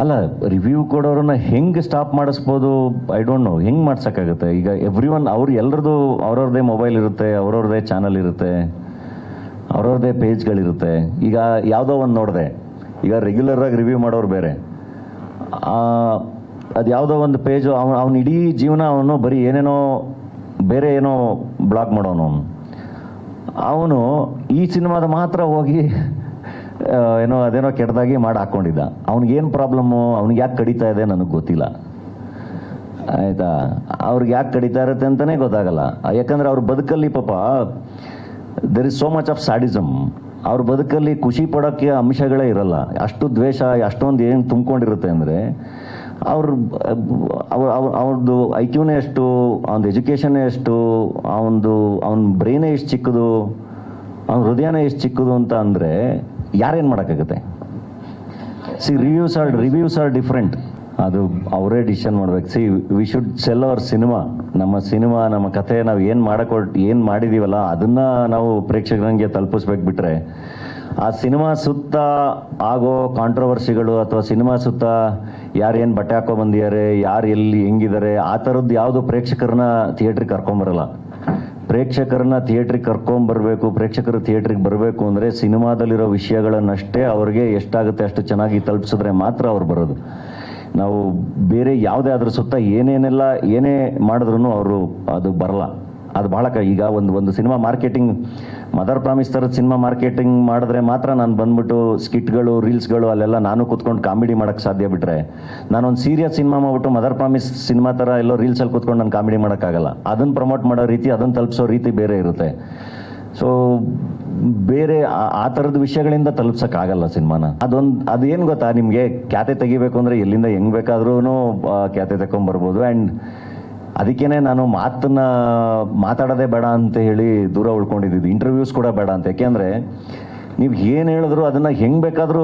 ಅಲ್ಲ, ರಿವ್ಯೂ ಕೊಡೋರನ್ನ ಹೆಂಗೆ ಸ್ಟಾಪ್ ಮಾಡಿಸ್ಬೋದು? ಐ ಡೋಂಟ್ ನೋ, ಹೆಂಗೆ ಮಾಡ್ಸೋಕ್ಕಾಗುತ್ತೆ? ಈಗ ಎವ್ರಿ ಒನ್ ಎಲ್ಲರದ್ದು ಅವ್ರವ್ರದ್ದೇ ಮೊಬೈಲ್ ಇರುತ್ತೆ, ಅವ್ರವ್ರದ್ದೇ ಚಾನಲ್ ಇರುತ್ತೆ, ಅವ್ರವ್ರದ್ದೇ ಪೇಜ್ಗಳಿರುತ್ತೆ. ಈಗ ಯಾವುದೋ ಒಂದು ನೋಡಿದೆ, ಈಗ ರೆಗ್ಯುಲರಾಗಿ ರಿವ್ಯೂ ಮಾಡೋರು ಬೇರೆ, ಅದು ಯಾವುದೋ ಒಂದು ಪೇಜು ಅವನು ಇಡೀ ಜೀವನ ಅವನು ಬರೀ ಏನೇನೋ ಬೇರೆ ಏನೋ ಬ್ಲಾಗ್ ಮಾಡೋನು. ಅವನು ಈ ಸಿನಿಮಾದ ಮಾತ್ರ ಹೋಗಿ ಏನೋ ಅದೇನೋ ಕೆಟ್ಟದಾಗಿ ಮಾಡಿ ಹಾಕ್ಕೊಂಡಿದ್ದ. ಅವ್ನಿಗೇನು ಪ್ರಾಬ್ಲಮ್ಮು, ಅವ್ನಿಗೆ ಯಾಕೆ ಕಡಿತಾ ಇದೆ ನನಗೆ ಗೊತ್ತಿಲ್ಲ, ಆಯಿತಾ? ಅವ್ರಿಗೆ ಯಾಕೆ ಕಡಿತಾ ಇರುತ್ತೆ ಅಂತಲೇ ಗೊತ್ತಾಗಲ್ಲ. ಯಾಕಂದರೆ ಅವ್ರ ಬದುಕಲ್ಲಿ ಪಾಪ there is so much of sadism. ಅವ್ರ ಬದುಕಲ್ಲಿ ಖುಷಿ ಪಡೋಕ್ಕೆ ಅಂಶಗಳೇ ಇರಲ್ಲ. ಅಷ್ಟು ದ್ವೇಷ, ಅಷ್ಟೊಂದು ಏನು ತುಂಬ್ಕೊಂಡಿರುತ್ತೆ ಅಂದರೆ ಅವ್ರದ್ದು ಐ ಕ್ಯೂನೇ ಎಷ್ಟು, ಅವನದು ಎಜುಕೇಷನ್ನೇ ಎಷ್ಟು, ಅವನ ಬ್ರೈನೇ ಎಷ್ಟು ಚಿಕ್ಕದು, ಅವನ ಹೃದಯನೇ ಎಷ್ಟು ಚಿಕ್ಕದು ಅಂತ ಅಂದರೆ ಯಾರೇನು ಮಾಡೋಕ್ಕಾಗುತ್ತೆ? Reviews are different. ಅದು ಅವರೇ ಡಿಸಿಷನ್ ಮಾಡ್ಬೇಕು. We should sell our cinema. ನಮ್ಮ ಕಥೆ ನಾವು ಏನು ಮಾಡಿದೀವಲ್ಲ ಅದನ್ನು ನಾವು ಪ್ರೇಕ್ಷಕರಿಗೆ ತಲುಪಿಸ್ಬೇಕು. ಬಿಟ್ಟರೆ ಆ ಸಿನಿಮಾ ಸುತ್ತ ಆಗೋ ಕಾಂಟ್ರವರ್ಸಿಗಳು ಅಥವಾ ಸಿನಿಮಾ ಸುತ್ತ ಯಾರೇನು ಬಟ್ಟೆ ಹಾಕೋ ಬಂದಿದ್ದಾರೆ, ಯಾರು ಎಲ್ಲಿ ಹೆಂಗಿದ್ದಾರೆ, ಆ ಥರದ್ದು ಯಾವುದು ಪ್ರೇಕ್ಷಕರನ್ನ ಥಿಯೇಟ್ರಿಗೆ ಕರ್ಕೊಂಬರಲ್ಲ. ಪ್ರೇಕ್ಷಕರನ್ನ ಥಿಯೇಟ್ರಿಗೆ ಕರ್ಕೊಂಬರ್ಬೇಕು. ಪ್ರೇಕ್ಷಕರು ಥಿಯೇಟ್ರಿಗೆ ಬರಬೇಕು ಅಂದರೆ ಸಿನಿಮಾದಲ್ಲಿರೋ ವಿಷಯಗಳನ್ನಷ್ಟೇ ಅವ್ರಿಗೆ ಎಷ್ಟಾಗುತ್ತೆ ಅಷ್ಟು ಚೆನ್ನಾಗಿ ತಲುಪಿಸಿದ್ರೆ ಮಾತ್ರ ಅವ್ರು ಬರೋದು. ನಾವು ಬೇರೆ ಯಾವುದೇ ಅದ್ರ ಸುತ್ತ ಏನೇ ಮಾಡಿದ್ರು ಅವರು ಅದು ಬರಲ್ಲ. ಅದು ಬಹಳ ಈಗ ಒಂದು ಸಿನಿಮಾ ಮಾರ್ಕೆಟಿಂಗ್, ಮದರ್ ಪ್ರಾಮಿಸ್ ಥರದ ಸಿನಿಮಾ ಮಾರ್ಕೆಟಿಂಗ್ ಮಾಡಿದ್ರೆ ಮಾತ್ರ ನಾನು ಬಂದ್ಬಿಟ್ಟು ಸ್ಕಿಟ್ಗಳು, ರೀಲ್ಸ್ಗಳು ಅಲ್ಲೆಲ್ಲ ನಾನು ಕೂತ್ಕೊಂಡು ಕಾಮಿಡಿ ಮಾಡೋಕ್ಕೆ ಸಾಧ್ಯ. ಬಿಟ್ಟರೆ ನಾನೊಂದು ಸೀರಿಯಸ್ ಸಿನಿಮಾ ಮಾಡ್ಬಿಟ್ಟು ಮದರ್ ಪ್ರಾಮಿಸ್ ಸಿನಿಮಾ ಥರ ಎಲ್ಲೋ ರೀಲ್ಸಲ್ಲಿ ಕೂತ್ಕೊಂಡು ನಾನು ಕಾಮಿಡಿ ಮಾಡೋಕ್ಕಾಗಲ್ಲ. ಅದನ್ನು ಪ್ರಮೋಟ್ ಮಾಡೋ ರೀತಿ, ಅದನ್ನು ತಲುಪಿಸೋ ರೀತಿ ಬೇರೆ ಇರುತ್ತೆ. ಸೊ ಬೇರೆ ಆ ಥರದ ವಿಷಯಗಳಿಂದ ತಲುಪ್ಸೋಕ್ಕಾಗಲ್ಲ ಸಿನಿಮಾನ. ಅದೇನು ಗೊತ್ತಾ ನಿಮಗೆ, ಖ್ಯಾತೆ ತೆಗಿಬೇಕು ಅಂದರೆ ಎಲ್ಲಿಂದ ಹೆಂಗೆ ಬೇಕಾದ್ರೂ ಖ್ಯಾತೆ ತಗೊಂಬರ್ಬೋದು. ಆ್ಯಂಡ್ ಅದಕ್ಕೇನೆ ನಾನು ಮಾತಾಡೋದೇ ಬೇಡ ಅಂತ ಹೇಳಿ ದೂರ ಉಳ್ಕೊಂಡಿದ್ದು. ಇಂಟರ್ವ್ಯೂಸ್ ಕೂಡ ಬೇಡ ಅಂತ. ಯಾಕೆಂದರೆ ನೀವು ಏನು ಹೇಳಿದ್ರು ಅದನ್ನು ಹೆಂಗೆ ಬೇಕಾದರೂ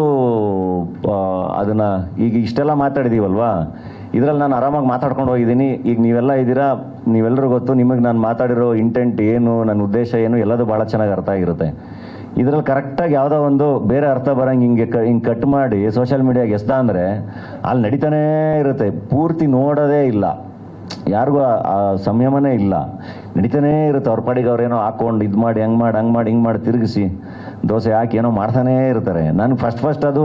ಅದನ್ನು ಈಗ ಇಷ್ಟೆಲ್ಲ ಮಾತಾಡಿದ್ದೀವಲ್ವಾ, ಇದರಲ್ಲಿ ನಾನು ಆರಾಮಾಗಿ ಮಾತಾಡ್ಕೊಂಡು ಹೋಗಿದ್ದೀನಿ. ಈಗ ನೀವೆಲ್ಲ ಇದ್ದೀರಾ, ನೀವೆಲ್ಲರೂ ಗೊತ್ತು, ನಿಮಗೆ ನಾನು ಮಾತಾಡಿರೋ ಇಂಟೆಂಟ್ ಏನು, ನನ್ನ ಉದ್ದೇಶ ಏನು, ಎಲ್ಲದೂ ಭಾಳ ಚೆನ್ನಾಗಿ ಅರ್ಥ ಆಗಿರುತ್ತೆ. ಇದರಲ್ಲಿ ಕರೆಕ್ಟಾಗಿ ಯಾವುದೋ ಒಂದು ಬೇರೆ ಅರ್ಥ ಬರೋಂಗೆ ಹಿಂಗೆ ಕಟ್ ಮಾಡಿ ಸೋಷಿಯಲ್ ಮೀಡಿಯಾಗೆ ಎಸ್ದ ಅಂದರೆ ಅಲ್ಲಿ ನಡೀತಾನೇ ಇರುತ್ತೆ. ಪೂರ್ತಿ ನೋಡೋದೇ ಇಲ್ಲ, ಯಾರಿಗೂ ಆ ಸಂಯಮನೇ ಇಲ್ಲ, ನಡೀತಾನೇ ಇರುತ್ತೆ. ಅವ್ರ ಪಾಡಿಗೆ ಅವ್ರೇನೋ ಹಾಕೊಂಡು ಇದು ಮಾಡಿ ಹಂಗೆ ಮಾಡಿ ತಿರುಗಿಸಿ ದೋಸೆ ಹಾಕಿ ಏನೋ ಮಾಡ್ತಾನೇ ಇರ್ತಾರೆ. ನಾನು ಫಸ್ಟ್ ಅದು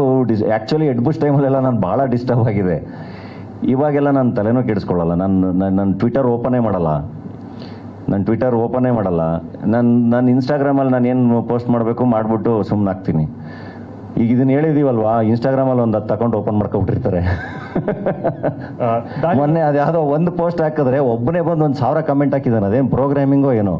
ಆ್ಯಕ್ಚುಲಿ ಎಡ್ಬುಷ್ ಟೈಮಲ್ಲೆಲ್ಲ ನಾನು ಭಾಳ ಡಿಸ್ಟರ್ಬ್ ಆಗಿದೆ. ಇವಾಗೆಲ್ಲ ನಾನು ತಲೆನೂ ಕೆಡಿಸ್ಕೊಳ್ಳಲ್ಲ. ನನ್ನ ಟ್ವಿಟರ್ ಓಪನೇ ಮಾಡಲ್ಲ. ನಾನು ಇನ್ಸ್ಟಾಗ್ರಾಮಲ್ಲಿ ನಾನು ಏನು ಪೋಸ್ಟ್ ಮಾಡಬೇಕು ಮಾಡಿಬಿಟ್ಟು ಸುಮ್ಮನೆ ಹಾಕ್ತೀನಿ. ಈಗ ಇದನ್ನು ಹೇಳಿದೀವಲ್ವಾ, ಇನ್ಸ್ಟಾಗ್ರಾಮಲ್ಲಿ ಒಂದು 10 ಅಕೌಂಟ್ ಓಪನ್ ಮಾಡ್ಕೊಬಿಟ್ಟಿರ್ತಾರೆ. ಮೊನ್ನೆ ಅದು ಯಾವುದೋ ಒಂದು ಪೋಸ್ಟ್ ಹಾಕಿದ್ರೆ ಒಬ್ಬನೇ ಬಂದು 1000 ಕಮೆಂಟ್ ಹಾಕಿದ್ದಾನೆ. ಅದೇನು ಪ್ರೋಗ್ರಾಮಿಂಗೋ ಏನೋ.